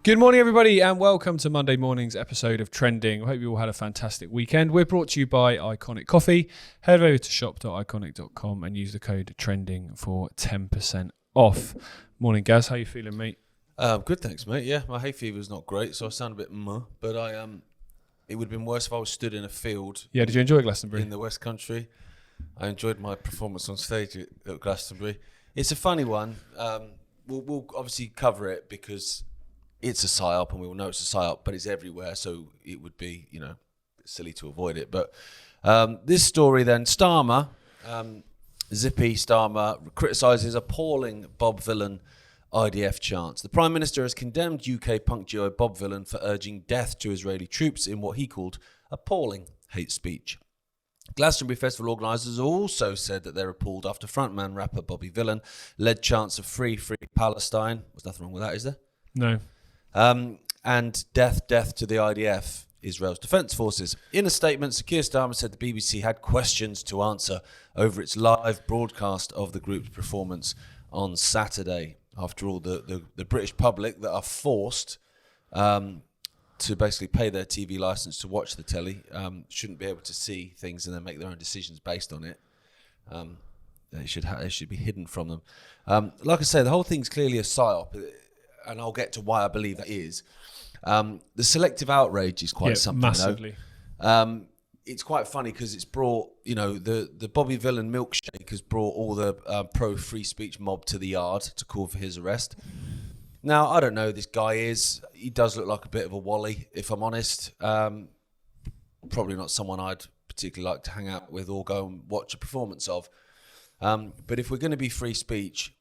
Good morning, everybody, and welcome to Monday morning's episode of Trending. I hope you all had a fantastic weekend. We're brought to you by Iconic Coffee. Head over to shop.iconic.com and use the code TRENDING for 10% off. Morning, Gaz. How you feeling, mate? Good, thanks, mate. Yeah, my hay fever's not great, so I sound a bit but it would have been worse if I was stood in a field. Yeah, did you enjoy Glastonbury? In the West Country. I enjoyed my performance on stage at Glastonbury. It's a funny one. We'll obviously cover it because it's a psyop, and we will know it's a psyop, but it's everywhere, so it would be, silly to avoid it. But this story then, Starmer, Zippy Starmer, criticises appalling Bob Vylan IDF chants. The Prime Minister has condemned UK punk duo Bob Vylan for urging death to Israeli troops in what he called appalling hate speech. Glastonbury Festival organisers also said that they're appalled after frontman rapper Bobby Vylan led chants of free Palestine. There's nothing wrong with that, is there? No. And death to the IDF, Israel's defence forces. In a statement, Keir Starmer said the BBC had questions to answer over its live broadcast of the group's performance on Saturday. After all, the British public that are forced to basically pay their TV licence to watch the telly shouldn't be able to see things and then make their own decisions based on it. They should be hidden from them. Like I say, the whole thing's clearly a psyop, and I'll get to why I believe that is. The selective outrage is quite something, massively. It's quite funny because it's brought, the Bobby Vylan milkshake has brought all the pro-free speech mob to the yard to call for his arrest. Now, I don't know who this guy is. He does look like a bit of a wally, if I'm honest. Probably not someone I'd particularly like to hang out with or go and watch a performance of. But if we're going to be free speech,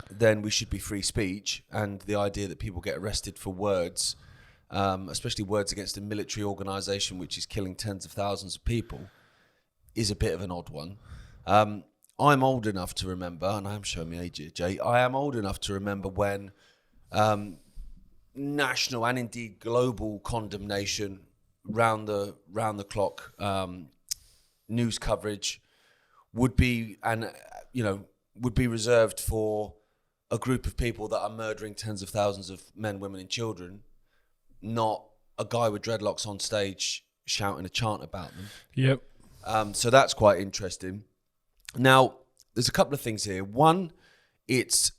then we should be free speech. And the idea that people get arrested for words, especially words against a military organisation which is killing tens of thousands of people, is a bit of an odd one. I'm old enough to remember, and I am showing my age here, Jay, I am old enough to remember when national and indeed global condemnation round the clock news coverage would be reserved for a group of people that are murdering tens of thousands of men, women and children, not a guy with dreadlocks on stage shouting a chant about them. Yep. So that's quite interesting. Now, there's a couple of things here. One, it's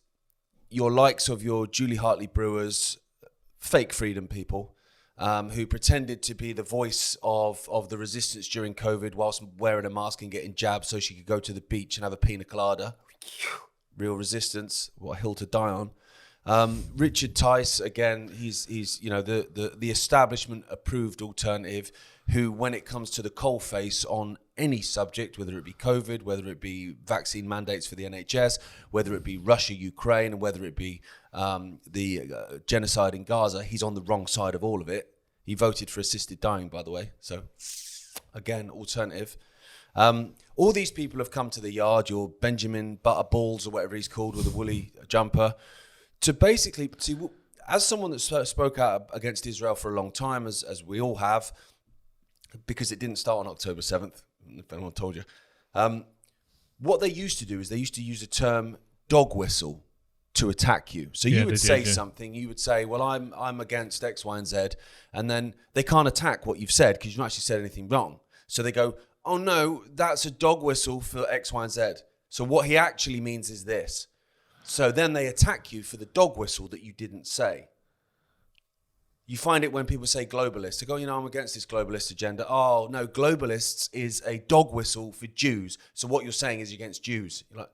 your likes of your Julie Hartley-Brewers, fake freedom people, who pretended to be the voice of the resistance during COVID whilst wearing a mask and getting jabbed so she could go to the beach and have a pina colada. Real resistance, what a hill to die on. Richard Tice, again, he's the establishment approved alternative who, when it comes to the coalface on any subject, whether it be COVID, whether it be vaccine mandates for the NHS, whether it be Russia, Ukraine, and whether it be the genocide in Gaza, he's on the wrong side of all of it. He voted for assisted dying, by the way. So, again, alternative. All these people have come to the yard, your Benjamin Butterballs or whatever he's called with a woolly jumper, to basically see, as someone that spoke out against Israel for a long time, as we all have, because it didn't start on October 7th, if anyone told you. What they used to do is they used to use a term dog whistle to attack you. So you would say something, you would say, well, I'm against X, Y, and Z, and then they can't attack what you've said because you've not actually said anything wrong. So they go, oh no, that's a dog whistle for X, Y, and Z. So what he actually means is this. So then they attack you for the dog whistle that you didn't say. You find it when people say globalists. They go, I'm against this globalist agenda. Oh, no, globalists is a dog whistle for Jews. So what you're saying is you're against Jews. You're like,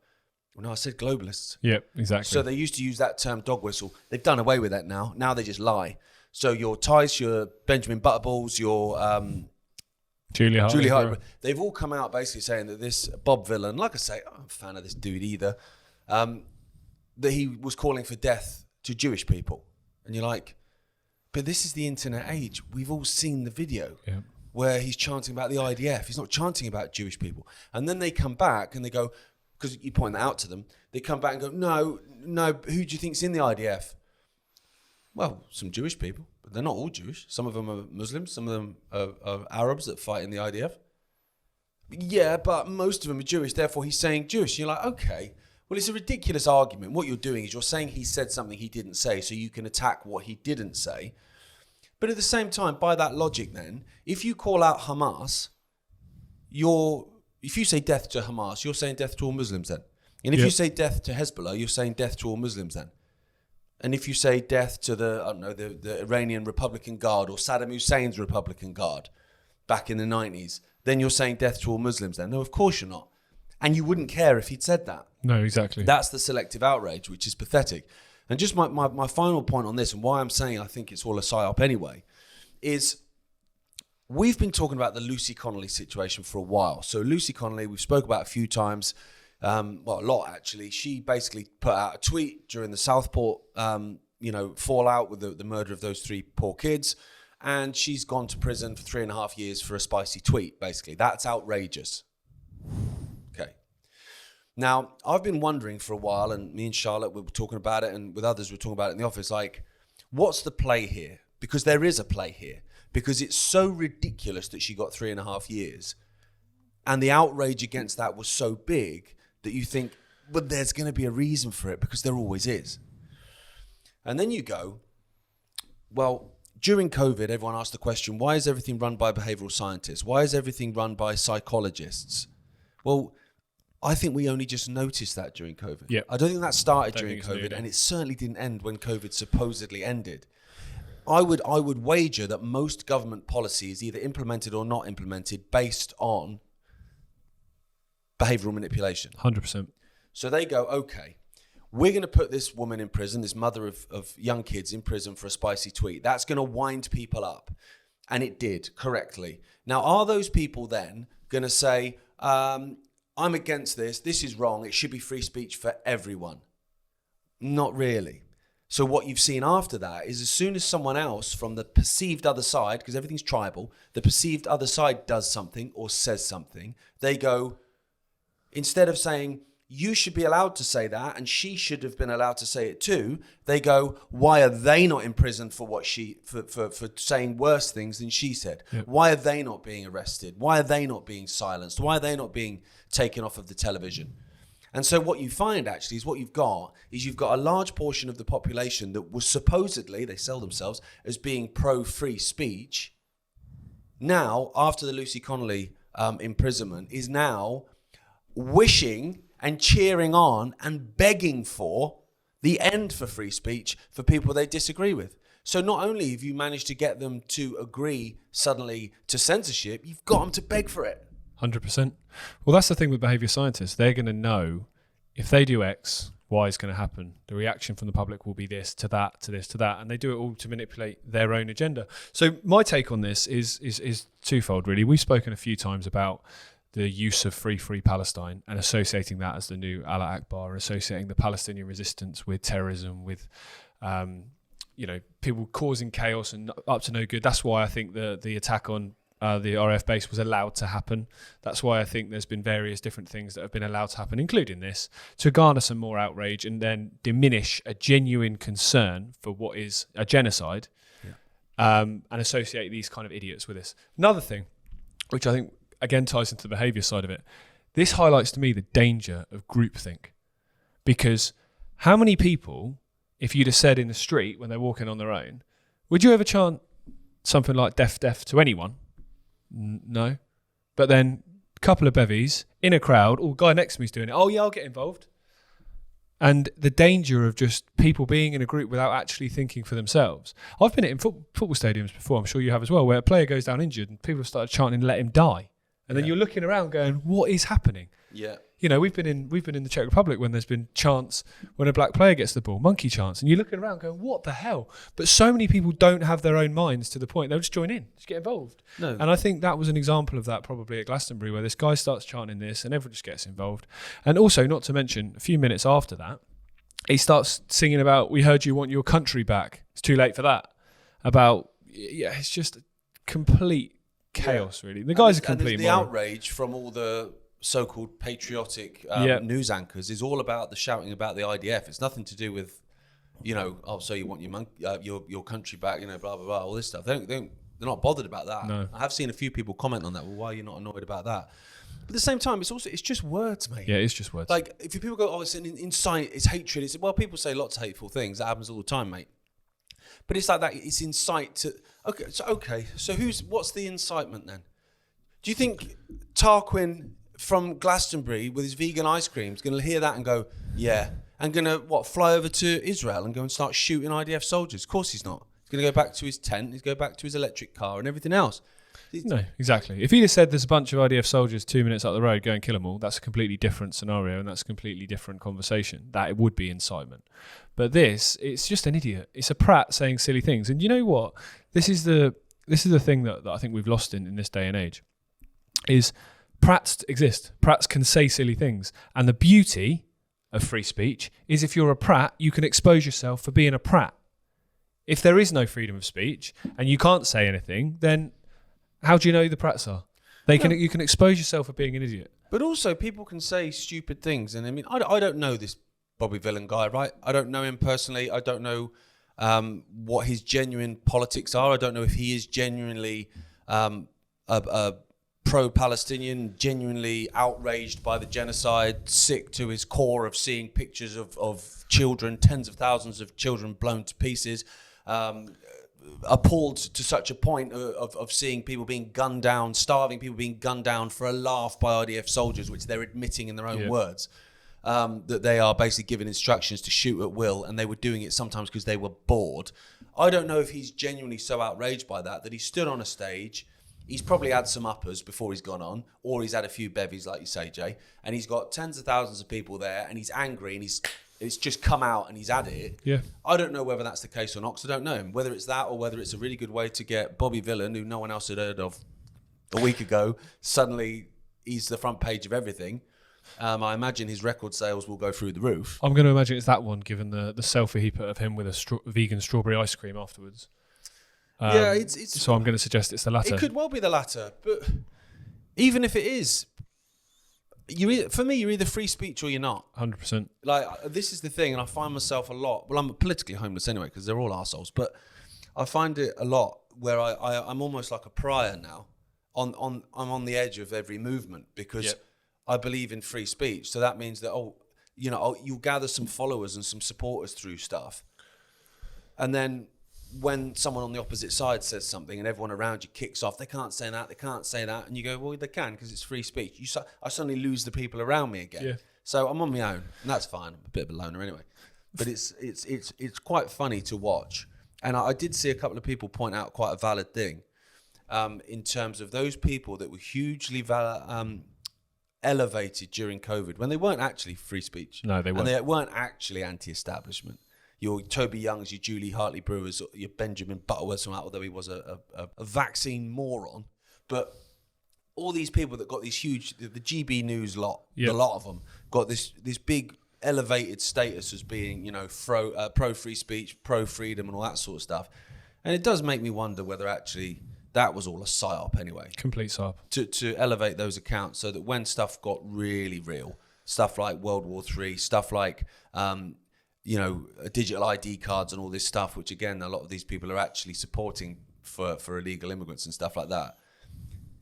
well, no, I said globalists. Yep, exactly. So they used to use that term dog whistle. They've done away with that now. Now they just lie. So your Tice, your Benjamin Butterballs, your Julie Hartley, they've all come out basically saying that this Bob Vylan, like I say, I'm not a fan of this dude either, that he was calling for death to Jewish people. And you're like, but this is the internet age. We've all seen the video where he's chanting about the IDF. He's not chanting about Jewish people. And then they come back and they go, because you point that out to them, they come back and go, no, who do you think's in the IDF? Well, some Jewish people, but they're not all Jewish. Some of them are Muslims. Some of them are Arabs that fight in the IDF. Yeah, but most of them are Jewish. Therefore, he's saying Jewish. You're like, okay, Well, it's a ridiculous argument. What you're doing is you're saying he said something he didn't say, so you can attack what he didn't say. But at the same time, by that logic then, if you call out Hamas, if you say death to Hamas, you're saying death to all Muslims then. And if you say death to Hezbollah, you're saying death to all Muslims then. And if you say death to the Iranian Republican Guard or Saddam Hussein's Republican Guard back in the 90s, then you're saying death to all Muslims then. No, of course you're not. And you wouldn't care if he'd said that. No, exactly. That's the selective outrage, which is pathetic. And just my final point on this, and why I'm saying I think it's all a psyop anyway, is we've been talking about the Lucy Connolly situation for a while. So Lucy Connolly, we've spoke about a few times, a lot actually. She basically put out a tweet during the Southport, fallout with the murder of those 3 poor kids. And she's gone to prison for 3.5 years for a spicy tweet, basically. That's outrageous. Okay. Now, I've been wondering for a while, and me and Charlotte were talking about it, and with others we were talking about it in the office, like, what's the play here? Because there is a play here. Because it's so ridiculous that she got 3.5 years. And the outrage against that was so big that you think, but there's going to be a reason for it, because there always is. And then you go, well, during COVID, everyone asked the question, why is everything run by behavioral scientists? Why is everything run by psychologists? Well, I think we only just noticed that during COVID. Yep. I don't think that started during COVID, and it certainly didn't end when COVID supposedly ended. I would wager that most government policy is either implemented or not implemented based on behavioural manipulation. 100%. So they go, okay, we're going to put this woman in prison, this mother of young kids in prison for a spicy tweet. That's going to wind people up. And it did, correctly. Now, are those people then going to say, I'm against this, this is wrong, it should be free speech for everyone? Not really. So what you've seen after that is as soon as someone else from the perceived other side, because everything's tribal, the perceived other side does something or says something, they go, instead of saying, you should be allowed to say that and she should have been allowed to say it too, they go, why are they not in prison for what for saying worse things than she said? Yep. Why are they not being arrested? Why are they not being silenced? Why are they not being taken off of the television? And so what you find actually is you've got a large portion of the population that was supposedly, they sell themselves as being pro-free speech. Now, after the Lucy Connolly imprisonment, is now wishing and cheering on and begging for the end for free speech for people they disagree with. So not only have you managed to get them to agree suddenly to censorship, you've got them to beg for it. 100%. Well, that's the thing with behaviour scientists. They're going to know if they do X, Y is going to happen. The reaction from the public will be this, to that, to this, to that. And they do it all to manipulate their own agenda. So my take on this is twofold, really. We've spoken a few times about the use of free Palestine and associating that as the new Allah Akbar, and associating the Palestinian resistance with terrorism, with people causing chaos and up to no good. That's why I think the attack on the RAF base was allowed to happen. That's why I think there's been various different things that have been allowed to happen, including this, to garner some more outrage and then diminish a genuine concern for what is a genocide, and associate these kind of idiots with this. Another thing, which I think again ties into the behaviour side of it, this highlights to me the danger of groupthink. Because how many people, if you'd have said in the street when they're walking on their own, would you ever chant something like deaf to anyone? No. But then a couple of bevies in a crowd, or guy next to me's doing it, oh yeah, I'll get involved. And the danger of just people being in a group without actually thinking for themselves. I've been in football stadiums before, I'm sure you have as well, where a player goes down injured and people have started chanting, let him die. And then you're looking around going, what is happening? Yeah. You know, we've been in the Czech Republic when there's been chants when a black player gets the ball, monkey chants, and you're looking around going, what the hell? But so many people don't have their own minds to the point they'll just join in, just get involved. No. And I think that was an example of that probably at Glastonbury, where this guy starts chanting this and everyone just gets involved. And also, not to mention, a few minutes after that, he starts singing about, we heard you want your country back. It's too late for that. It's just complete chaos, really. The guy's a complete moron. The outrage from all the so-called patriotic news anchors is all about the shouting about the IDF. It's nothing to do with, so you want your country back, blah, blah, blah, all this stuff. They're not bothered about that. No. I have seen a few people comment on that. Well, why are you not annoyed about that? But at the same time, it's just words, mate. Yeah, it's just words. Like, if people go, oh, it's an incite, it's hatred. Well, people say lots of hateful things. That happens all the time, mate. But it's like that. It's incite to. Okay. So what's the incitement then? Do you think Tarquin from Glastonbury with his vegan ice cream is going to hear that and go, yeah, and going to fly over to Israel and go and start shooting IDF soldiers? Of course he's not. He's going to go back to his tent. He's going to go back to his electric car and everything else. No, exactly. If he'd have said there's a bunch of IDF soldiers 2 minutes up the road, go and kill them all, that's a completely different scenario and that's a completely different conversation. That it would be incitement. But it's just an idiot. It's a prat saying silly things. And you know what? This is the thing that I think we've lost in this day and age, is prats exist. Prats can say silly things. And the beauty of free speech is if you're a prat, you can expose yourself for being a prat. If there is no freedom of speech and you can't say anything, then how do you know who the prats are? You can expose yourself for being an idiot. But also, people can say stupid things. And I mean, I don't know this Bobby Vylan guy, right? I don't know him personally. I don't know what his genuine politics are. I don't know if he is genuinely a pro-Palestinian, genuinely outraged by the genocide, sick to his core of seeing pictures of children, tens of thousands of children blown to pieces, appalled to such a point of seeing people being gunned down, starving people being gunned down for a laugh by IDF soldiers, which they're admitting in their own words, that they are basically given instructions to shoot at will, and they were doing it sometimes because they were bored. I don't know if he's genuinely so outraged by that he stood on a stage. He's probably had some uppers before he's gone on, or he's had a few bevies, like you say, Jay, and he's got tens of thousands of people there, and he's angry, and it's just come out and he's had it. Yeah. I don't know whether that's the case or not, because I don't know him. Whether it's that or whether it's a really good way to get Bobby Vylan, who no one else had heard of a week ago, suddenly he's the front page of everything. I imagine his record sales will go through the roof. I'm going to imagine it's that one, given the selfie he put of him with a vegan strawberry ice cream afterwards. So I'm going to suggest it's the latter. It could well be the latter, but even if it is, for me, you're either free speech or you're not. 100%. Like, this is the thing, and I find myself a lot. Well, I'm politically homeless anyway because they're all arseholes, but I find it a lot where I'm almost like a pariah now. I'm on the edge of every movement because I believe in free speech. So that means that you'll gather some followers and some supporters through stuff, and then when someone on the opposite side says something and everyone around you kicks off, they can't say that, and you go, well, they can because it's free speech. I suddenly lose the people around me again. Yeah. So I'm on my own, and that's fine. I'm a bit of a loner anyway. But it's quite funny to watch. And I did see a couple of people point out quite a valid thing in terms of those people that were hugely elevated during COVID when they weren't actually free speech. No, they weren't. And they weren't actually anti-establishment. Your Toby Youngs, your Julie Hartley Brewers, your Benjamin Butterworth, although he was a vaccine moron. But all these people that got these huge, the GB News lot, a lot of them, got this big elevated status as being, pro free speech, pro freedom and all that sort of stuff. And it does make me wonder whether actually that was all a psyop anyway. Complete psyop. To elevate those accounts so that when stuff got really real, stuff like World War III, stuff like... digital ID cards and all this stuff, which again, a lot of these people are actually supporting for illegal immigrants and stuff like that.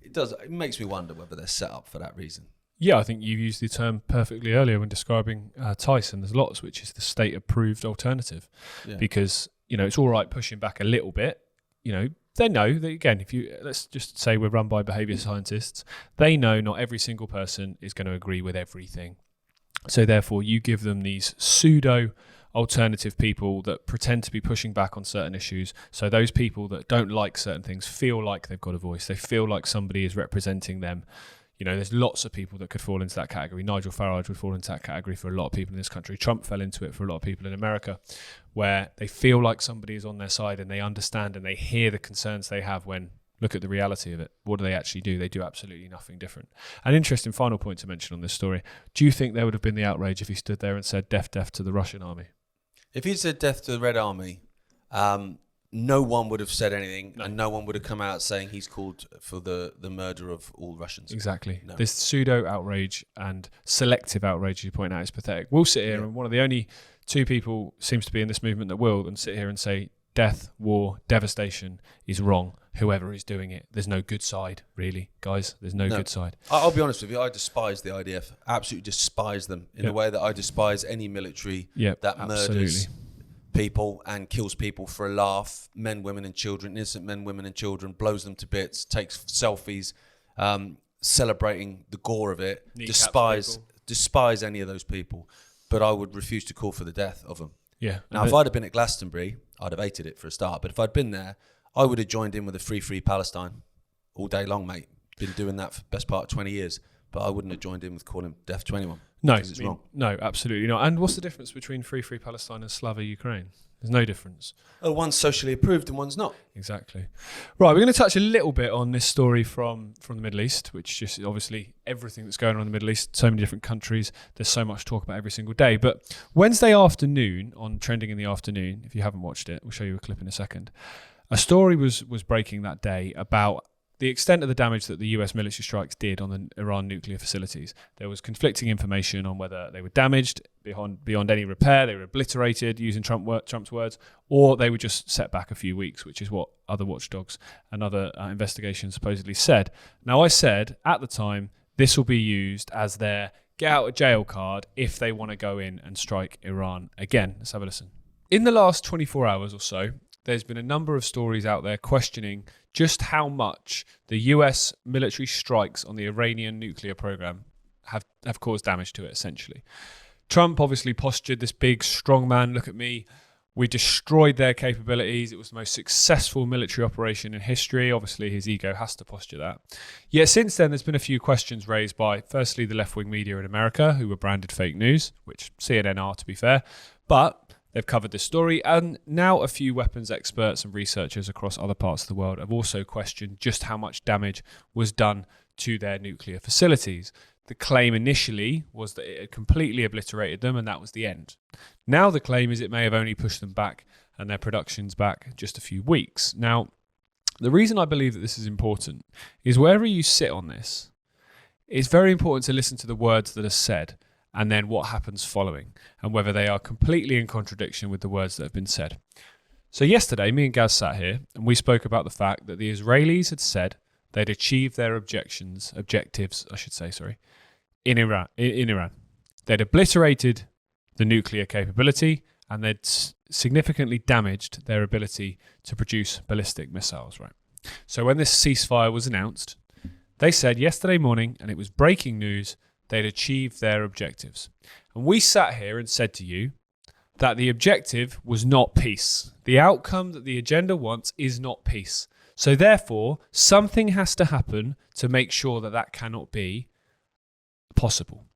It makes me wonder whether they're set up for that reason. Yeah, I think you used the term perfectly earlier when describing Tyson. There's lots, which is the state-approved alternative, because it's all right pushing back a little bit. They know that, again, let's just say we're run by behaviour scientists. They know not every single person is going to agree with everything. So therefore, you give them these pseudo alternative people that pretend to be pushing back on certain issues. So those people that don't like certain things feel like they've got a voice. They feel like somebody is representing them. There's lots of people that could fall into that category. Nigel Farage would fall into that category for a lot of people in this country. Trump fell into it for a lot of people in America, where they feel like somebody is on their side and they understand and they hear the concerns they have when look at the reality of it. What do they actually do? They do absolutely nothing different. An interesting final point to mention on this story. Do you think there would have been the outrage if he stood there and said death to the Russian army? If he said death to the Red Army, no one would have said anything, and no one would have come out saying he's called for the murder of all Russians. Exactly. No. This pseudo outrage and selective outrage, as you point out, is pathetic. We'll sit here, and one of the only two people seems to be in this movement that will, and sit here and say death, war, devastation is wrong. whoever is doing it. There's no good side, really, guys. There's no good side. I'll be honest with you. I despise the IDF. Absolutely despise them in the way that I despise any military that murders people and kills people for a laugh. Men, women, and children. Innocent men, women, and children. Blows them to bits. Takes selfies, celebrating the gore of it. Despise any of those people. But I would refuse to call for the death of them. Yeah. Now, if I'd have been at Glastonbury, I'd have hated it for a start. But if I'd been there, I would have joined in with a free Palestine all day long, mate. Been doing that for the best part of 20 years. But I wouldn't have joined in with calling death to anyone. No, because it's wrong. No, absolutely not. And what's the difference between free Palestine and Slava Ukraine? There's no difference. Oh, one's socially approved and one's not. Exactly. Right, we're going to touch a little bit on this story from the Middle East, which just obviously everything that's going on in the Middle East, so many different countries, there's so much to talk about every single day. But Wednesday afternoon, on Trending in the Afternoon, if you haven't watched it, we'll show you a clip in a second, a story was breaking that day about the extent of the damage that the US military strikes did on the Iran nuclear facilities. There was conflicting information on whether they were damaged beyond any repair, they were obliterated, using Trump's words, or they were just set back a few weeks, which is what other watchdogs and other investigations supposedly said. Now, I said at the time, this will be used as their get out of jail card if they want to go in and strike Iran again. Let's have a listen. In the last 24 hours or so, there's been a number of stories out there questioning just how much the US military strikes on the Iranian nuclear program have caused damage to it, essentially. Trump obviously postured this big, strong man, look at me, we destroyed their capabilities, it was the most successful military operation in history. Obviously, his ego has to posture that. Yet since then, there's been a few questions raised by, firstly, the left-wing media in America, who were branded fake news, which CNN are, to be fair, but they've covered this story, and now a few weapons experts and researchers across other parts of the world have also questioned just how much damage was done to their nuclear facilities. The claim initially was that it had completely obliterated them and that was the end. Now the claim is it may have only pushed them back and their productions back just a few weeks. Now, the reason I believe that this is important is wherever you sit on this, it's very important to listen to the words that are said and then what happens following, and whether they are completely in contradiction with the words that have been said. So yesterday, me and Gaz sat here, and we spoke about the fact that the Israelis had said they'd achieved their objectives, in Iran. They'd obliterated the nuclear capability, and they'd significantly damaged their ability to produce ballistic missiles. Right. So when this ceasefire was announced, they said yesterday morning, and it was breaking news, they'd achieved their objectives. And we sat here and said to you that the objective was not peace. The outcome that the agenda wants is not peace. So therefore, something has to happen to make sure that that cannot be possible.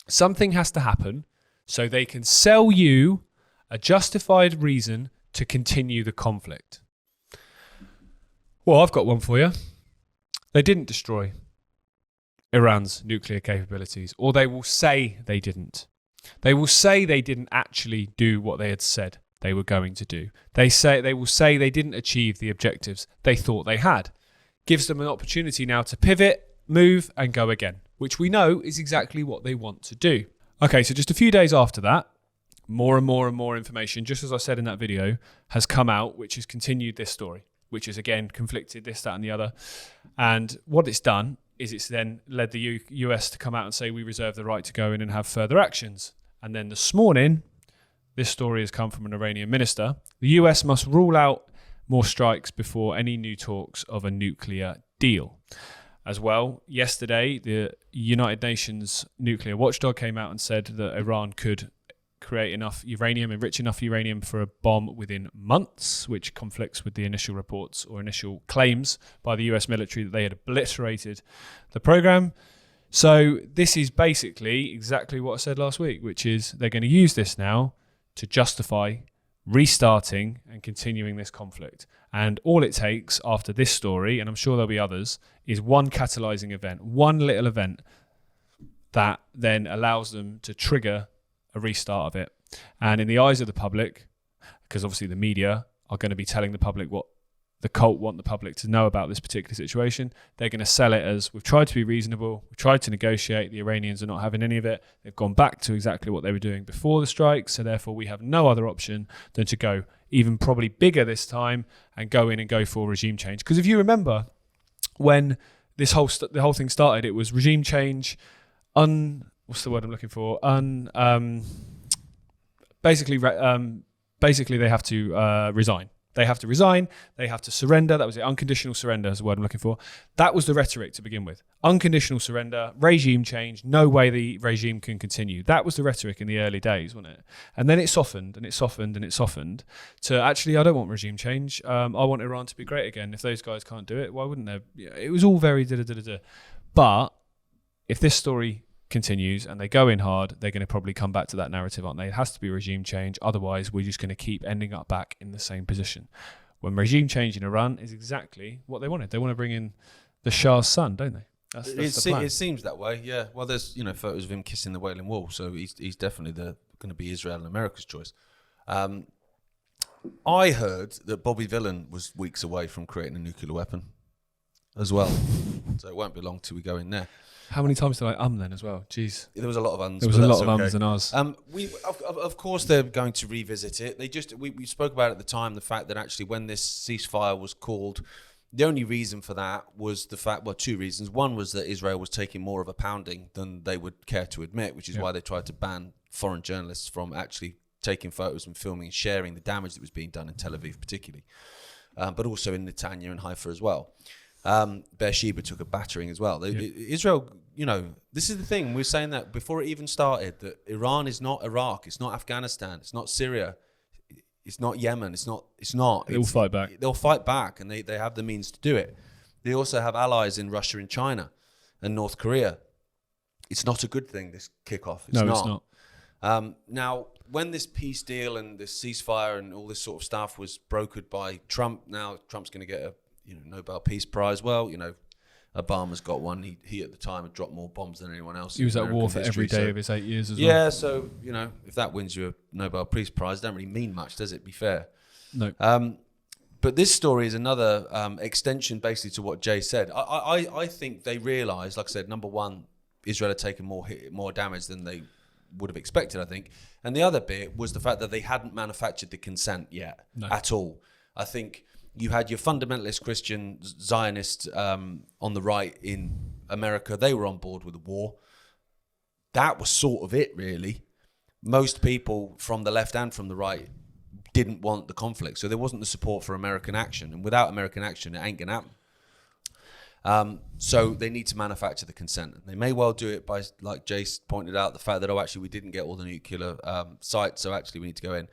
Something has to happen so they can sell you a justified reason to continue the conflict. Well, I've got one for you. They didn't destroy Iran's nuclear capabilities, or they will say they didn't. They will say they didn't actually do what they had said they were going to do. They will say they didn't achieve the objectives they thought they had. Gives them an opportunity now to pivot, move, and go again, which we know is exactly what they want to do. Okay, so just a few days after that, more and more information, just as I said in that video, has come out, which has continued this story, which is again conflicted, this, that, and the other. And what it's done is it's then led the US to come out and say we reserve the right to go in and have further actions. And then this morning, this story has come from an Iranian minister. The US must rule out more strikes before any new talks of a nuclear deal. As well, yesterday, the United Nations nuclear watchdog came out and said that Iran could create enough uranium, enrich enough uranium for a bomb within months, which conflicts with the initial reports or initial claims by the US military that they had obliterated the program. So this is basically exactly what I said last week, which is they're going to use this now to justify restarting and continuing this conflict. And all it takes after this story, and I'm sure there'll be others, is one catalyzing event, one little event that then allows them to trigger a restart of it. And in the eyes of the public, because obviously the media are going to be telling the public what the cult want the public to know about this particular situation. They're going to sell it as, we've tried to be reasonable, we've tried to negotiate, the Iranians are not having any of it. They've gone back to exactly what they were doing before the strike, so therefore we have no other option than to go even probably bigger this time and go in and go for regime change. Because if you remember, when the whole thing started, it was regime change, what's the word I'm looking for? Basically they have to resign. They have to resign. They have to surrender. That was it. Unconditional surrender is the word I'm looking for. That was the rhetoric to begin with. Unconditional surrender, regime change, no way the regime can continue. That was the rhetoric in the early days, wasn't it? And then it softened and it softened and it softened to actually, I don't want regime change. I want Iran to be great again. If those guys can't do it, why wouldn't they? It was all very da-da-da-da-da. But if this story continues and they go in hard, they're going to probably come back to that narrative, aren't they? It has to be regime change. Otherwise, we're just going to keep ending up back in the same position. When regime change in Iran is exactly what they wanted. They want to bring in the Shah's son, don't they? That's the plan. It seems that way, yeah. Well, there's photos of him kissing the Wailing Wall, so he's definitely going to be Israel and America's choice. I heard that Bobby Vylan was weeks away from creating a nuclear weapon as well, so it won't be long till we go in there. How many times did I then as well? Jeez. There was a lot of ums. There was a lot of ums and ahs. Of course, they're going to revisit it. We spoke about at the time the fact that actually when this ceasefire was called, the only reason for that was the fact, two reasons. One was that Israel was taking more of a pounding than they would care to admit, which is why they tried to ban foreign journalists from actually taking photos and filming and sharing the damage that was being done in Tel Aviv particularly, but also in Netanya and Haifa as well. Beersheba took a battering as well. Israel, this is the thing. We were saying that before it even started, that Iran is not Iraq, it's not Afghanistan, it's not Syria, it's not Yemen, it's not. They'll fight back. They'll fight back, and they have the means to do it. They also have allies in Russia and China and North Korea. It's not a good thing, this kickoff. It's not. Now, when this peace deal and this ceasefire and all this sort of stuff was brokered by Trump, now Trump's going to get a Nobel Peace Prize. Well, Obama's got one. He at the time had dropped more bombs than anyone else. He was at war for every day of his 8 years as well. Yeah, so, if that wins you a Nobel Peace Prize, it don't really mean much, does it, be fair? No. But this story is another extension basically to what Jay said. I think they realised, like I said, number one, Israel had taken more damage than they would have expected, I think. And the other bit was the fact that they hadn't manufactured the consent yet at all. I think you had your fundamentalist Christian Zionists on the right in America. They were on board with the war. That was sort of it, really. Most people from the left and from the right didn't want the conflict. So there wasn't the support for American action. And without American action, it ain't going to happen. So they need to manufacture the consent. And they may well do it by, like Jace pointed out, the fact that, actually, we didn't get all the nuclear sites, so actually we need to go in.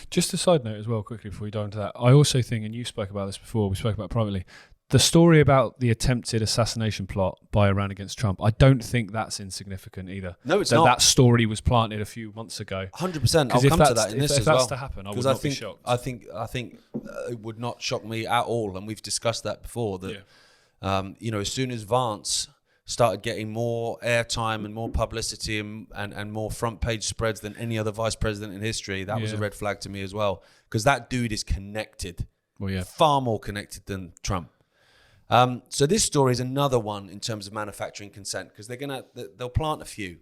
Just a side note as well, quickly, before we dive into that, I also think, and you spoke about this before, we spoke about it privately, the story about the attempted assassination plot by Iran against Trump, I don't think that's insignificant either. No, it's not. That story was planted a few months ago. 100%. I'll come to that in this as well. If that's to happen, I would not be shocked. I think it would not shock me at all, and we've discussed that before, that as soon as Vance started getting more airtime and more publicity and more front page spreads than any other vice president in history, that was a red flag to me as well. Because that dude is connected. Far more connected than Trump. So this story is another one in terms of manufacturing consent, because they'll plant a few.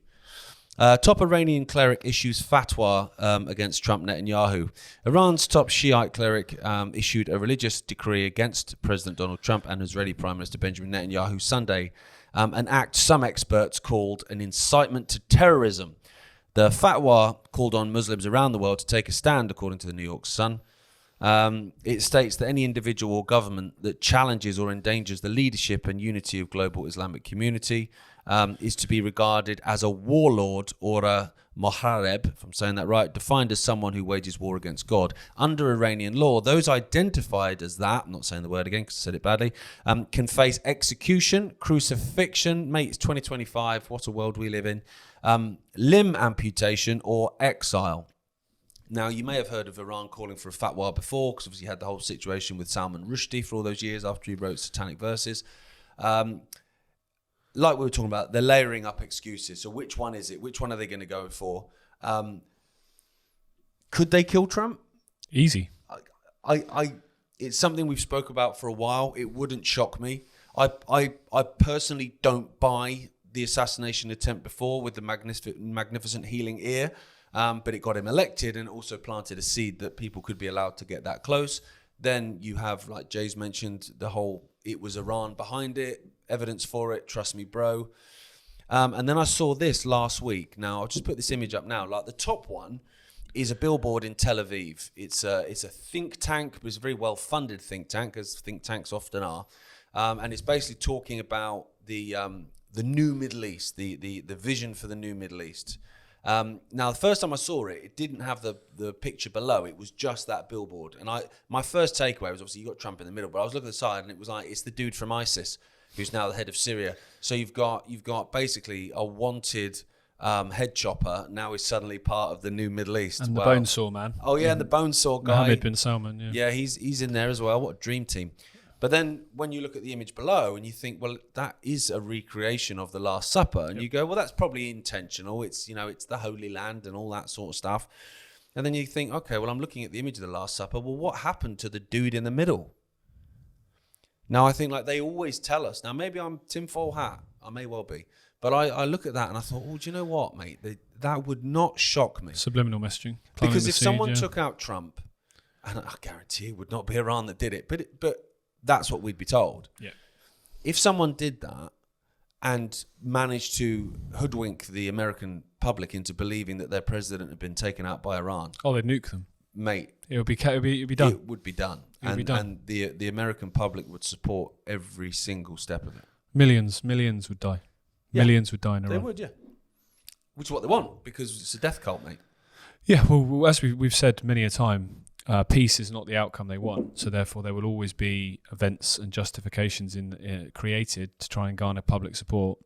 Top Iranian cleric issues fatwa against Trump Netanyahu. Iran's top Shiite cleric issued a religious decree against President Donald Trump and Israeli Prime Minister Benjamin Netanyahu Sunday, an act some experts called an incitement to terrorism. The fatwa called on Muslims around the world to take a stand, according to the New York Sun. It states that any individual or government that challenges or endangers the leadership and unity of global Islamic community is to be regarded as a warlord or a mohareb, if I'm saying that right, defined as someone who wages war against God. Under Iranian law, those identified as that, I'm not saying the word again because I said it badly, can face execution, crucifixion, mate, it's 2025, what a world we live in, limb amputation or exile. Now, you may have heard of Iran calling for a fatwa before, because obviously you had the whole situation with Salman Rushdie for all those years after he wrote satanic verses. Like we were talking about, they're layering up excuses. So which one is it? Which one are they going to go for? Could they kill Trump? Easy. I it's something we've spoke about for a while. It wouldn't shock me. I personally don't buy the assassination attempt before with the magnificent healing ear, but it got him elected and also planted a seed that people could be allowed to get that close. Then you have, like Jay's mentioned, the whole, it was Iran behind it, evidence for it, trust me, bro. And then I saw this last week. Now, I'll just put this image up now. Like the top one is a billboard in Tel Aviv. It's a think tank, but it's a very well-funded think tank, as think tanks often are. And it's basically talking about the new Middle East, the vision for the new Middle East. Now, the first time I saw it, it didn't have the picture below. It was just that billboard. And my first takeaway was, obviously, you got Trump in the middle, but I was looking at the side, and it was like, it's the dude from ISIS who's now the head of Syria. So you've got basically a wanted head chopper now is suddenly part of the new Middle East. And the bone saw man. Oh yeah, and the bone saw guy. Mohammed bin Salman. Yeah, yeah, he's in there as well. What a dream team. But then when you look at the image below and you think, well, that is a recreation of the Last Supper, and you go, well, that's probably intentional. It's it's the Holy Land and all that sort of stuff. And then you think, okay, well, I'm looking at the image of the Last Supper. Well, what happened to the dude in the middle? Now, I think like they always tell us. Now, maybe I'm tinfoil hat. I may well be. But I look at that and I thought, well, do you know what, mate? That would not shock me. Subliminal messaging. Because if someone took out Trump, and I guarantee it would not be Iran that did it, but that's what we'd be told. Yeah. If someone did that and managed to hoodwink the American public into believing that their president had been taken out by Iran. Oh, they'd nuke them. Mate. It would be done. It would be done. And the American public would support every single step of it. Millions would die. Yeah. Millions would die in Iran. They would, yeah. Which is what they want, because it's a death cult, mate. Yeah, well, as we've said many a time, peace is not the outcome they want. So therefore, there will always be events and justifications created to try and garner public support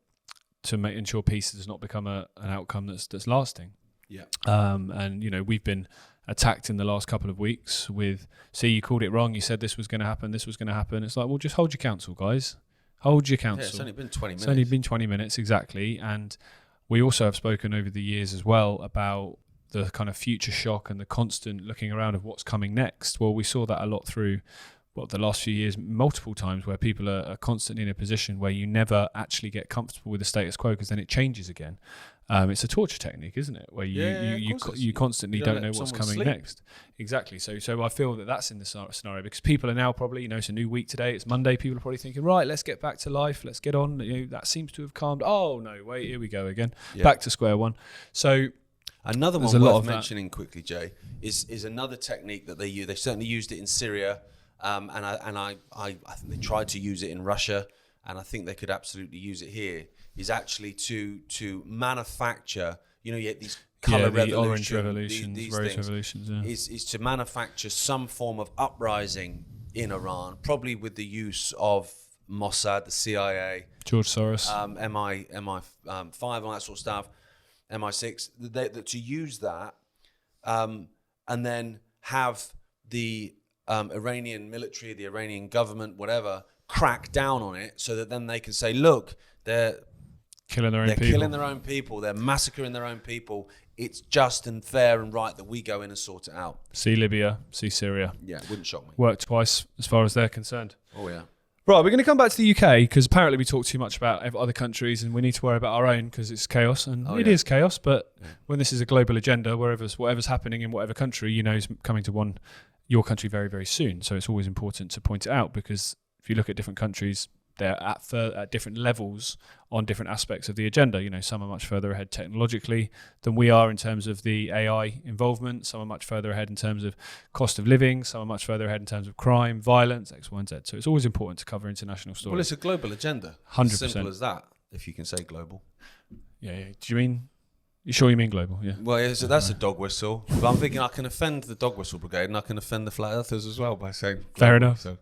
to ensure peace does not become an outcome that's lasting. Yeah. And we've been attacked in the last couple of weeks with, see, you called it wrong. You said this was going to happen. This was going to happen. It's like, well, just hold your counsel, guys. Hold your counsel. Yeah, it's only been 20 minutes. It's only been 20 minutes, exactly. And we also have spoken over the years as well about the kind of future shock and the constant looking around of what's coming next. Well, we saw that a lot through the last few years, multiple times, where people are constantly in a position where you never actually get comfortable with the status quo, because then it changes again. It's a torture technique, isn't it? Where you constantly don't know what's coming next. Exactly. So I feel that that's in the scenario, because people are now probably, it's a new week today. It's Monday. People are probably thinking, right, let's get back to life. Let's get on. That seems to have calmed. Oh no, wait, here we go again. Yeah. Back to square one. So another one worth mentioning quickly, Jay, is another technique that they use. They certainly used it in Syria, and I think they tried to use it in Russia, and I think they could absolutely use it here. Is actually to manufacture, you get these colour revolutions, orange revolutions, these rose things, revolutions. Yeah. Is to manufacture some form of uprising in Iran, probably with the use of Mossad, the CIA, George Soros, MI5, all that sort of stuff, MI6. To use that, and then have the Iranian military, the Iranian government, whatever, crack down on it, so that then they can say, look, they're killing their own people. They're massacring their own people. It's just and fair and right that we go in and sort it out. See Libya, see Syria. Yeah, wouldn't shock me. Worked twice as far as they're concerned. Oh, yeah. Right, we're going to come back to the UK, because apparently we talk too much about other countries and we need to worry about our own, because it's chaos. And it is chaos, but when this is a global agenda, whatever's happening in whatever country, is coming to your country very, very soon. So it's always important to point it out, because if you look at different countries, they're at different levels on different aspects of the agenda. Some are much further ahead technologically than we are in terms of the AI involvement. Some are much further ahead in terms of cost of living. Some are much further ahead in terms of crime, violence, X, Y, and Z. So it's always important to cover international stories. Well, it's a global agenda. 100%. Simple as that, if you can say global. Yeah. You sure you mean global? Yeah. Well, yeah, so that's a dog whistle. But I'm thinking I can offend the dog whistle brigade, and I can offend the flat earthers as well by saying global. Fair enough. So.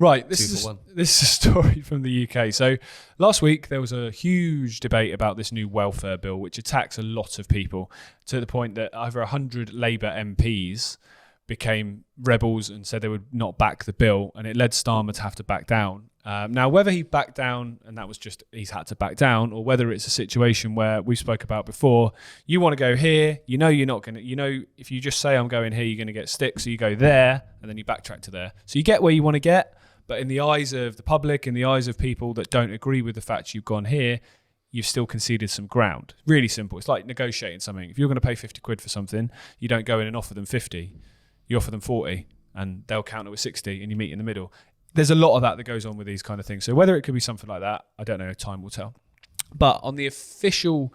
Right, this is a story from the UK. So last week there was a huge debate about this new welfare bill, which attacks a lot of people, to the point that over 100 Labour MPs became rebels and said they would not back the bill, and it led Starmer to have to back down. Now, whether he backed down and that was just he's had to back down, or whether it's a situation where we spoke about before, you want to go here, you know you're not going to, you know, if you just say I'm going here, you're going to get sticks, so you go there and then you backtrack to there. So you get where you want to get, but in the eyes of the public, in the eyes of people that don't agree with the fact you've gone here, you've still conceded some ground. Really simple. It's like negotiating something. If you're going to pay 50 quid for something, you don't go in and offer them 50. You offer them 40 and they'll counter with 60 and you meet in the middle. There's a lot of that goes on with these kind of things. So whether it could be something like that, I don't know. Time will tell. But on the official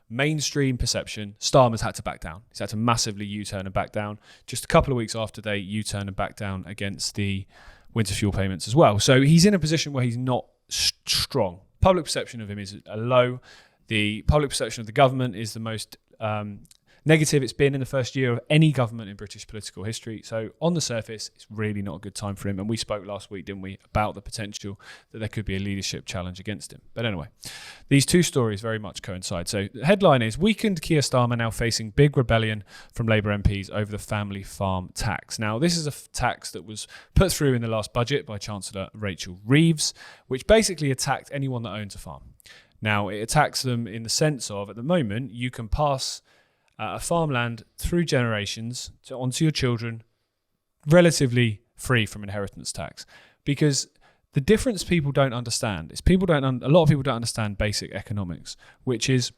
mainstream perception, Starmer's had to back down. He's had to massively U-turn and back down. Just a couple of weeks after they U-turn and back down against the winter fuel payments as well. So he's in a position where he's not strong. Public perception of him is low. The public perception of the government is the most negative it's been in the first year of any government in British political history. So on the surface, it's really not a good time for him. And we spoke last week, didn't we, about the potential that there could be a leadership challenge against him. But anyway, these two stories very much coincide. So the headline is, weakened Keir Starmer now facing big rebellion from Labour MPs over the family farm tax. Now, this is a tax that was put through in the last budget by Chancellor Rachel Reeves, which basically attacked anyone that owns a farm. Now, it attacks them in the sense of, at the moment, you can pass a farmland through generations onto your children relatively free from inheritance tax, because the difference people don't understand is a lot of people don't understand basic economics, which is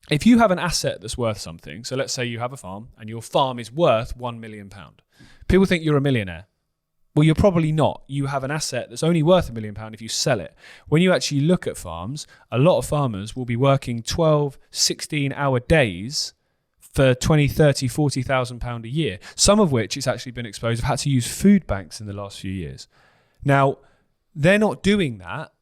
if you have an asset that's worth something, so let's say you have a farm and your farm is worth £1 million. People think you're a millionaire. Well, you're probably not. You have an asset that's only worth £1 million if you sell it. When you actually look at farms, a lot of farmers will be working 12, 16-hour days for 20, 30, 40,000 pound a year, some of which it's actually been exposed, have had to use food banks in the last few years. Now, they're not doing that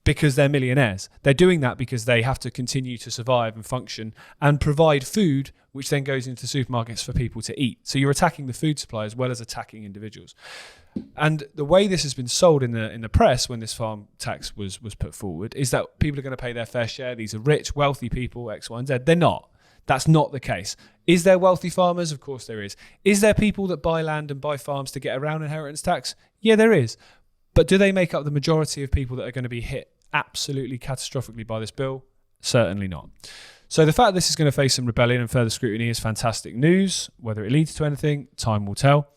because they're millionaires. They're doing that because they have to continue to survive and function and provide food, which then goes into supermarkets for people to eat. So you're attacking the food supply as well as attacking individuals. And the way this has been sold in the press when this farm tax was put forward is that people are going to pay their fair share. These are rich, wealthy people, X, Y, and Z. They're not. That's not the case. Is there wealthy farmers? Of course there is. Is there people that buy land and buy farms to get around inheritance tax? Yeah, there is. But do they make up the majority of people that are going to be hit absolutely catastrophically by this bill? Certainly not. So the fact that this is going to face some rebellion and further scrutiny is fantastic news. Whether it leads to anything, time will tell.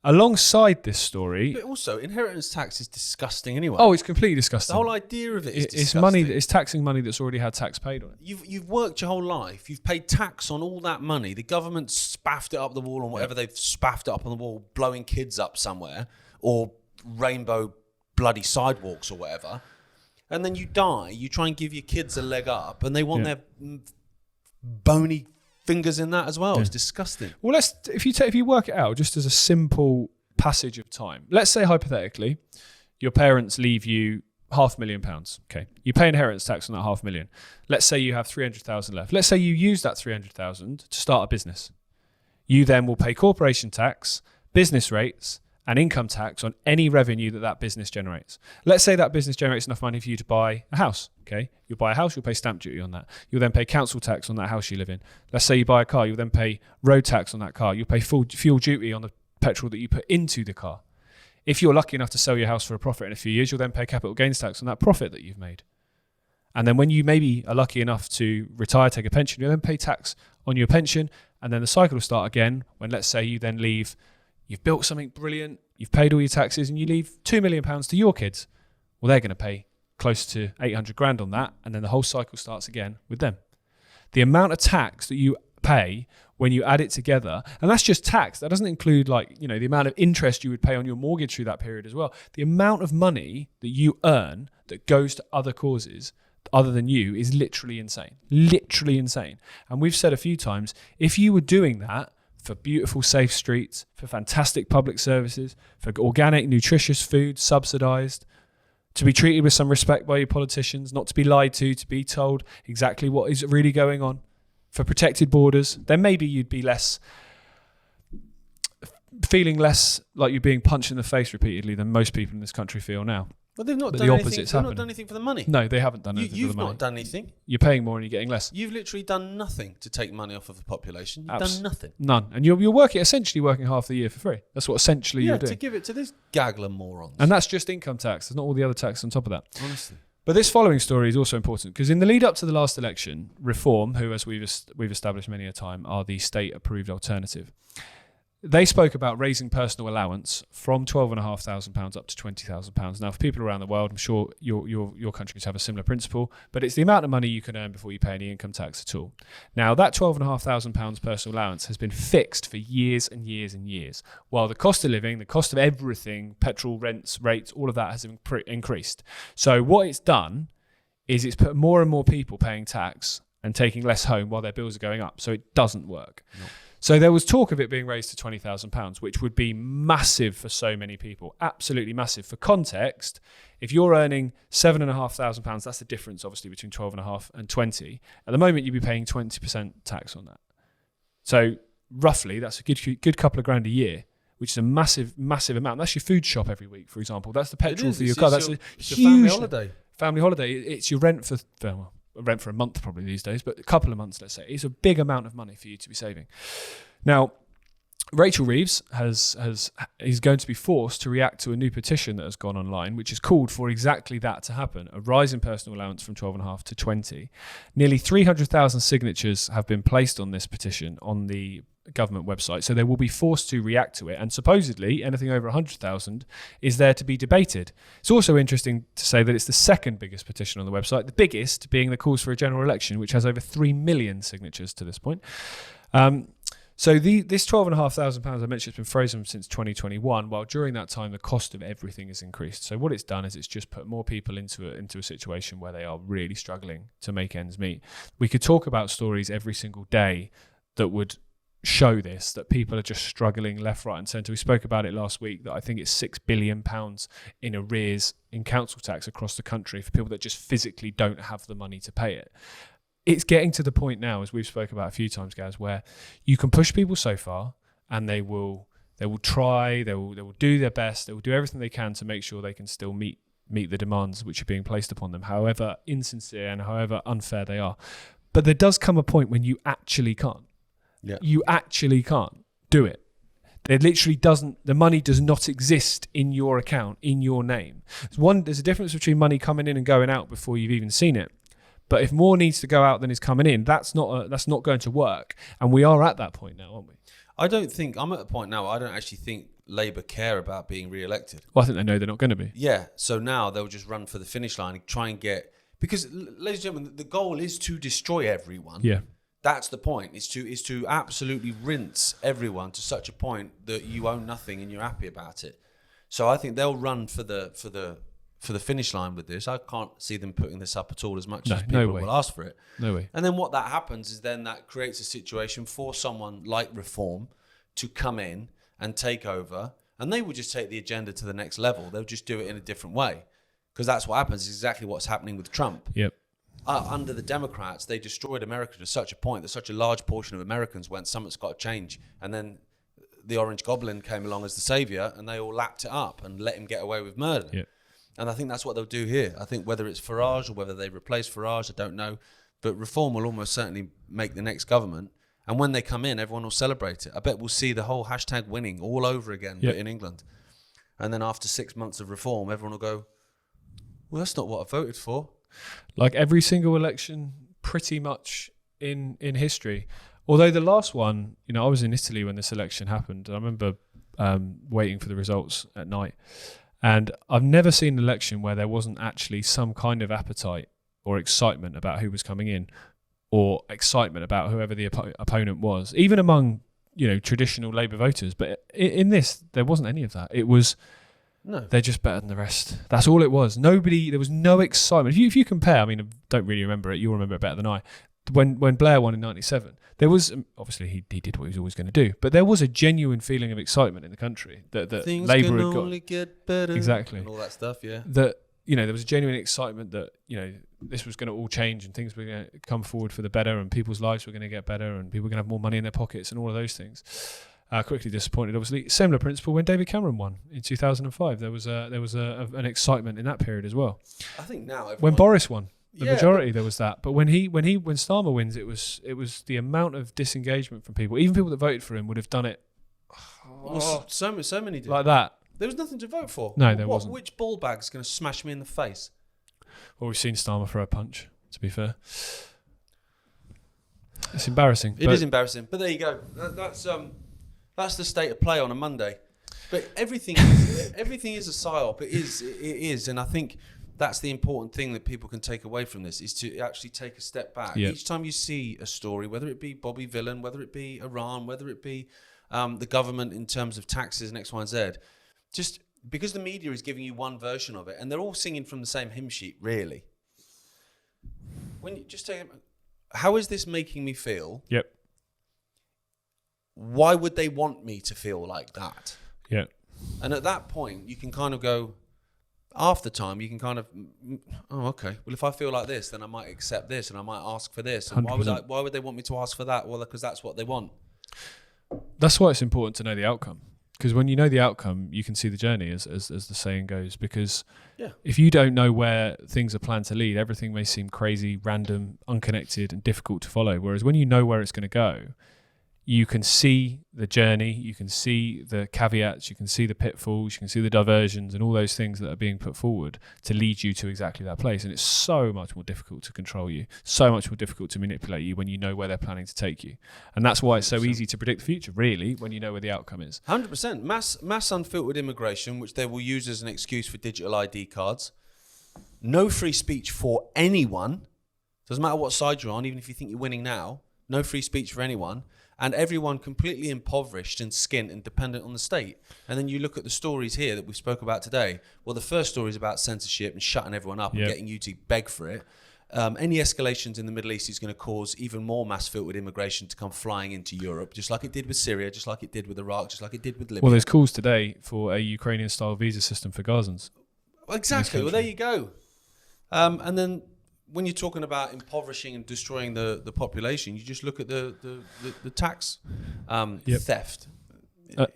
Alongside this story... But also, inheritance tax is disgusting anyway. Oh, it's completely disgusting. The whole idea of it is disgusting. It's money. It's taxing money that's already had tax paid on it. You've worked your whole life. You've paid tax on all that money. The government spaffed it up the wall on whatever they've spaffed it up on the wall, blowing kids up somewhere, or rainbow bloody sidewalks or whatever. And then you die. You try and give your kids a leg up, and they want their bony fingers in that as well. It's disgusting. Well, if you work it out just as a simple passage of time. Let's say hypothetically, your parents leave you £500,000. Okay, you pay inheritance tax on that £500,000. Let's say you have 300,000 left. Let's say you use that 300,000 to start a business. You then will pay corporation tax, business rates, and income tax on any revenue that business generates. Let's say that business generates enough money for you to buy a house. Okay, you'll buy a house, you'll pay stamp duty on that. You'll then pay council tax on that house you live in. Let's say you buy a car, you'll then pay road tax on that car. You'll pay full fuel duty on the petrol that you put into the car. If you're lucky enough to sell your house for a profit in a few years, you'll then pay capital gains tax on that profit that you've made. And then when you maybe are lucky enough to retire, take a pension, you'll then pay tax on your pension. And then the cycle will start again when, let's say, you then leave, you've built something brilliant, you've paid all your taxes, and you leave £2 million to your kids. Well, they're going to pay close to 800 grand on that, and then the whole cycle starts again with them. The amount of tax that you pay when you add it together, and that's just tax, that doesn't include the amount of interest you would pay on your mortgage through that period as well. The amount of money that you earn that goes to other causes other than you is literally insane. Literally insane. And we've said a few times, if you were doing that for beautiful, safe streets, for fantastic public services, for organic, nutritious food, subsidised, to be treated with some respect by your politicians, not to be lied to be told exactly what is really going on, for protected borders, then maybe you'd be feeling less like you're being punched in the face repeatedly than most people in this country feel now. Well, they've not But done the anything. opposite's They've not happening. done anything for the money. No, they haven't done anything for You've the money. not done anything. You're paying more and you're getting less. You've literally done nothing to take money off of the population. You've done nothing. None. And you're essentially working half the year for free. That's what essentially you're doing. To give it to this gaggle of morons. And that's just income tax. There's not all the other tax on top of that. Honestly. But this following story is also important because in the lead up to the last election, Reform, who, as we've established many a time, are the state-approved alternative, they spoke about raising personal allowance from £12,500 up to £20,000. Now, for people around the world, I'm sure your countries have a similar principle, but it's the amount of money you can earn before you pay any income tax at all. Now, that £12,500 personal allowance has been fixed for years and years and years, while the cost of living, the cost of everything, petrol, rents, rates, all of that has increased. So what it's done is it's put more and more people paying tax and taking less home while their bills are going up. So it doesn't work. No. So there was talk of it being raised to £20,000, which would be massive for so many people, absolutely massive. For context, if you're earning £7,500, that's the difference, obviously, between 12.5 and 20. At the moment, you'd be paying 20% tax on that. So roughly, that's a good couple of grand a year, which is a massive, massive amount. That's your food shop every week, for example. That's the petrol for your car. That's a huge family holiday. Family holiday. It's your rent for a month probably these days, but a couple of months, let's say. It's a big amount of money for you to be saving. Now, Rachel Reeves is going to be forced to react to a new petition that has gone online, which has called for exactly that to happen, a rise in personal allowance from 12.5 to 20. Nearly 300,000 signatures have been placed on this petition on the government website, so they will be forced to react to it, and supposedly anything over 100,000 is there to be debated. It's also interesting to say that it's the second biggest petition on the website, the biggest being the calls for a general election, which has over 3 million signatures to this point. So this £12,500 I mentioned has been frozen since 2021, while during that time the cost of everything has increased. So what it's done is it's just put more people into a situation where they are really struggling to make ends meet. We could talk about stories every single day that would show this, that people are just struggling left, right and centre. We spoke about it last week, that I think it's £6 billion in arrears in council tax across the country for people that just physically don't have the money to pay it. It's getting to the point now, as we've spoken about a few times, Gaz, where you can push people so far and they will try, they will do their best, they will do everything they can to make sure they can still meet the demands which are being placed upon them, however insincere and however unfair they are. But there does come a point when you actually can't. Yeah. You actually can't do it. There literally doesn't, the money does not exist in your account, in your name. There's a difference between money coming in and going out before you've even seen it. But if more needs to go out than is coming in, that's not going to work. And we are at that point now, aren't we? I'm at the point now, I don't actually think Labour care about being re-elected. Well, I think they know they're not going to be. Yeah, so now they'll just run for the finish line and try and get, because, ladies and gentlemen, the goal is to destroy everyone. Yeah. That's the point. Is to absolutely rinse everyone to such a point that you own nothing and you're happy about it. So I think they'll run for the finish line with this. I can't see them putting this up at all as much as people will ask for it. No way. And then what that happens is then that creates a situation for someone like Reform to come in and take over, and they will just take the agenda to the next level. They'll just do it in a different way, because that's what happens. It's exactly what's happening with Trump. Yep. Under the Democrats, they destroyed America to such a point that such a large portion of Americans went, something's got to change. And then the Orange Goblin came along as the savior, and they all lapped it up and let him get away with murder. Yep. And I think that's what they'll do here. I think whether it's Farage or whether they replace Farage, I don't know. But Reform will almost certainly make the next government. And when they come in, everyone will celebrate it. I bet we'll see the whole hashtag winning all over again, but in England. And then after 6 months of Reform, everyone will go, well, that's not what I voted for. Like every single election, pretty much in history. Although the last one, I was in Italy when this election happened. I remember waiting for the results at night. And I've never seen an election where there wasn't actually some kind of appetite or excitement about who was coming in, or excitement about whoever the opponent was, even among, traditional Labour voters. But in this, there wasn't any of that. It was... No, they're just better than the rest. That's all it was. There was no excitement. If you compare, I don't really remember it. You'll remember it better than I. When Blair won in '97, there was obviously he did what he was always going to do, but there was a genuine feeling of excitement in the country that things Labour can had got. Only get better. Exactly, and all that stuff. Yeah, that there was a genuine excitement that this was going to all change and things were going to come forward for the better, and people's lives were going to get better, and people were going to have more money in their pockets, and all of those things. Quickly disappointed, obviously. Similar principle when David Cameron won in 2005. There was an excitement in that period as well. I think now when Boris won, the Yeah, majority there was that. But when Starmer wins, it was the amount of disengagement from people. Even people that voted for him would have done it. Well, so many did. Like that. There was nothing to vote for. No, there wasn't. Which ball bag's going to smash me in the face? Well, we've seen Starmer throw a punch, to be fair. It's embarrassing. It is embarrassing. But there you go. That's the state of play on a Monday. But everything is a psyop. It is. And I think that's the important thing that people can take away from this, is to actually take a step back. Yep. Each time you see a story, whether it be Bobby Vylan, whether it be Iran, whether it be the government in terms of taxes and X, Y, and Z, just because the media is giving you one version of it, and they're all singing from the same hymn sheet, really. When you just take, how is this making me feel? Yep. Why would they want me to feel like that? Yeah. And at that point, you can kind of go, after time, you can kind of, oh, okay. Well, if I feel like this, then I might accept this, and I might ask for this. And why would they want me to ask for that? Well, because that's what they want. That's why it's important to know the outcome. Because when you know the outcome, you can see the journey, as the saying goes. Because if you don't know where things are planned to lead, everything may seem crazy, random, unconnected, and difficult to follow. Whereas when you know where it's going to go, you can see the journey, you can see the caveats, you can see the pitfalls, you can see the diversions and all those things that are being put forward to lead you to exactly that place. And it's so much more difficult to control you, so much more difficult to manipulate you when you know where they're planning to take you. And that's why it's so easy to predict the future, really, when you know where the outcome is. 100%. Mass unfiltered immigration, which they will use as an excuse for digital ID cards. No free speech for anyone. Doesn't matter what side you're on, even if you think you're winning now. No free speech for anyone. And everyone completely impoverished and skint and dependent on the state. And then you look at the stories here that we spoke about today. Well, the first story is about censorship and shutting everyone up and getting you to beg for it. Any escalations in the Middle East is going to cause even more mass-filtered immigration to come flying into Europe, just like it did with Syria, just like it did with Iraq, just like it did with Libya. Well, there's calls today for a Ukrainian-style visa system for Gazans. Well, exactly. Well, there you go. And then when you're talking about impoverishing and destroying the population, you just look at the tax theft.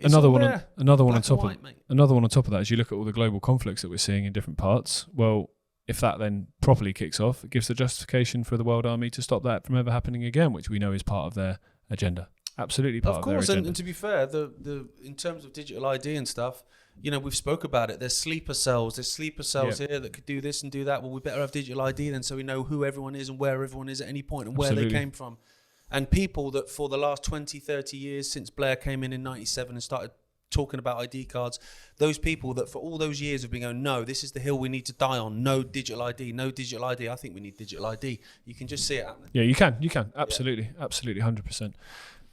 Another one on top of that is you look at all the global conflicts that we're seeing in different parts. Well, if that then properly kicks off, it gives the justification for the World Army to stop that from ever happening again, which we know is part of their agenda. Absolutely part of their agenda. Of course, and to be fair, the in terms of digital ID and stuff, we've spoke about it. There's sleeper cells. Here that could do this and do that. Well, we better have digital ID then, so we know who everyone is and where everyone is at any point and where they came from. And people that for the last 20, 30 years since Blair came in 97 and started talking about ID cards, those people that for all those years have been going, no, this is the hill we need to die on. No digital ID, no digital ID. I think we need digital ID. You can just see it happening. Yeah, you can. Absolutely, 100%.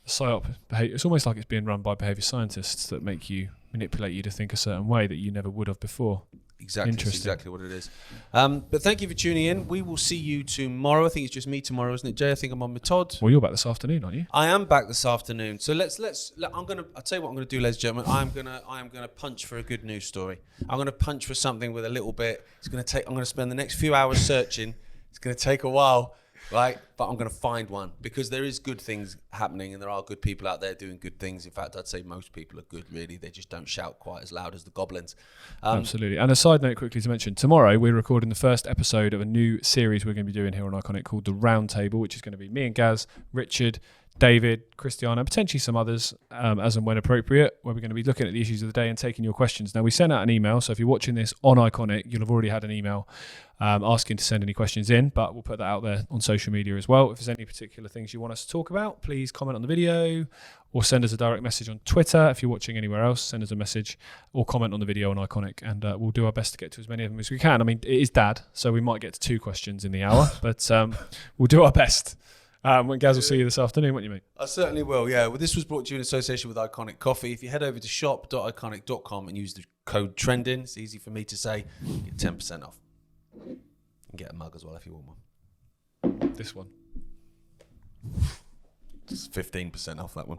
PSYOP behavior. It's almost like it's being run by behaviour scientists that manipulate you to think a certain way that you never would have before. Exactly, that's exactly what it is. But thank you for tuning in. We will see you tomorrow. I think it's just me tomorrow, isn't it, Jay? I think I'm on with Todd. Well, you're back this afternoon, aren't you? I am back this afternoon. So I'll tell you what I'm gonna do, ladies and gentlemen. I am gonna punch for a good news story. I'm gonna punch for something with a little bit. I'm gonna spend the next few hours searching. It's gonna take a while. Right, but I'm going to find one because there is good things happening and there are good people out there doing good things. In fact, I'd say most people are good, really. They just don't shout quite as loud as the goblins. Absolutely. And a side note quickly to mention, tomorrow we're recording the first episode of a new series we're going to be doing here on Iconic called The Round Table, which is going to be me and Gaz, Richard, David, Christiana, and potentially some others as and when appropriate, where we're going to be looking at the issues of the day and taking your questions. Now, we sent out an email, so if you're watching this on Iconic, you'll have already had an email asking to send any questions in, but we'll put that out there on social media as well. If there's any particular things you want us to talk about, please comment on the video or send us a direct message on Twitter. If you're watching anywhere else, send us a message or comment on the video on Iconic, and we'll do our best to get to as many of them as we can. I mean, it is Dad, so we might get to 2 questions in the hour, but we'll do our best. When Gaz will see you this afternoon, won't you, mate? I certainly will, yeah. Well, this was brought to you in association with Iconic Coffee. If you head over to shop.iconic.com and use the code TRENDING, it's easy for me to say, get 10% off. And get a mug as well if you want one. This one. It's 15% off that one.